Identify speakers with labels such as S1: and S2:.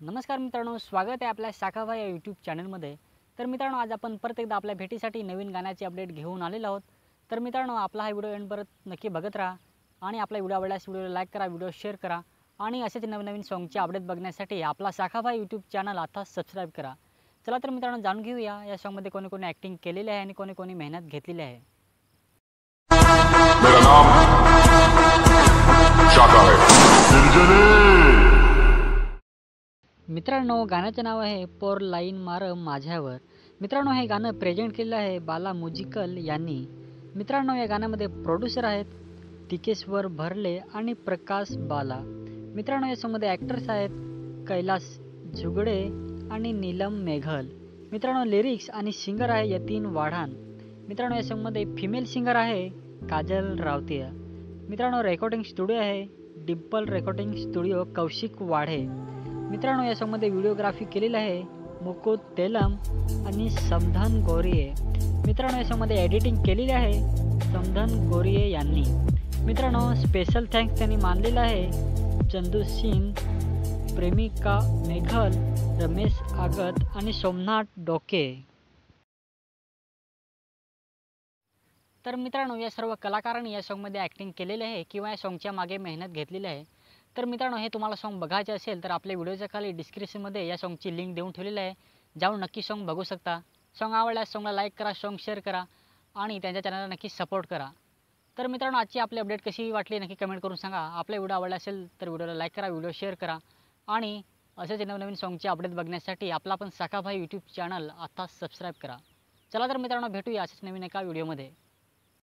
S1: नमस्कार मित्रांनो, स्वागत आहे आपल्या शाखाभाई या यूट्यूब चॅनलमध्ये। तर मित्रांनो, आज आपण परत एकदा आपल्या भेटीसाठी नवीन गाण्याची अपडेट घेऊन आलेलो आहोत। तर मित्रांनो, आपला हा व्हिडिओ एंडपर्यंत नक्की बघत राहा आणि आपला व्हिडिओ आवडल्यास व्हिडिओला लाईक करा, व्हिडिओ शेअर करा आणि असेच नवीन सॉन्गचे अपडेट बघण्यासाठी आपला शाखाभाई यूट्यूब चॅनल आता सबस्क्राईब करा। चला तर मित्रांनो, जाणून घेऊया या सॉन्गमध्ये कोणी कोणी ॲक्टिंग केलेली आहे आणि कोणी कोणी मेहनत घेतलेली आहे।
S2: मेरा नाम शाखा है।
S1: मित्रांनो, गाण्याचे नाव आहे पोर लाईन मार माझ्यावर। मित्रांनो, हे गाणं प्रेझेंट केलेलं आहे बाला म्युझिकल यांनी। मित्रांनो, या गाण्यामध्ये प्रोड्युसर आहेत टिकेश्वर भरले आणि प्रकाश बाला। मित्रांनो, या सॉन्गमध्ये ॲक्टर्स आहेत कैलास झुगडे आणि नीलम मेघल। मित्रांनो, लिरिक्स आणि सिंगर आहे यतीन वाढान। मित्रांनो, या सॉन्गमध्ये फिमेल सिंगर आहे काजल रावतिया। मित्रांनो, रेकॉर्डिंग स्टुडिओ आहे डिम्पल रेकॉर्डिंग स्टुडिओ कौशिक वाढे। मित्रांनो, या सॉन्गमध्ये व्हिडिओग्राफी केलेली आहे मुकुट तेलम आणि समधन गोरिये। मित्रांनो, या सॉन्गमध्ये एडिटिंग केलेली आहे समधन गोरिये यांनी। मित्रांनो, स्पेशल थँक्स त्यांनी मानलेलं आहे चंदू सिंग, प्रेमिका मेघल, रमेश आगत आणि सोमनाथ डोके। तर मित्रांनो, या सर्व कलाकारांनी या सॉन्गमध्ये ॲक्टिंग केलेली आहे किंवा या सॉन्गच्या मागे मेहनत घेतलेली आहे। तर मित्रांनो, हे तुम्हाला सॉन्ग बघायचे असेल तर आपल्या व्हिडिओच्या खाली डिस्क्रिप्शनमध्ये या सॉन्गची लिंक देऊन ठेवलेली आहे, जाऊन नक्की सॉन्ग बघू शकता। सॉन्ग आवडल्यास सॉन्गला लाईक करा, सॉन्ग शेअर करा आणि त्यांच्या चॅनलला नक्की सपोर्ट करा। तर मित्रांनो, आजची आपली अपडेट कशी वाटली नक्की कमेंट करून सांगा। आपला व्हिडिओ आवडला असेल तर व्हिडिओला लाईक करा, व्हिडिओ शेअर करा आणि असेच नवनवीन सॉन्गचे अपडेट बघण्यासाठी आपला पण शाखाभाई यूट्यूब चॅनल आता सबस्क्राईब करा। चला तर मित्रांनो, भेटूया असेच नवीन एका व्हिडिओमध्ये।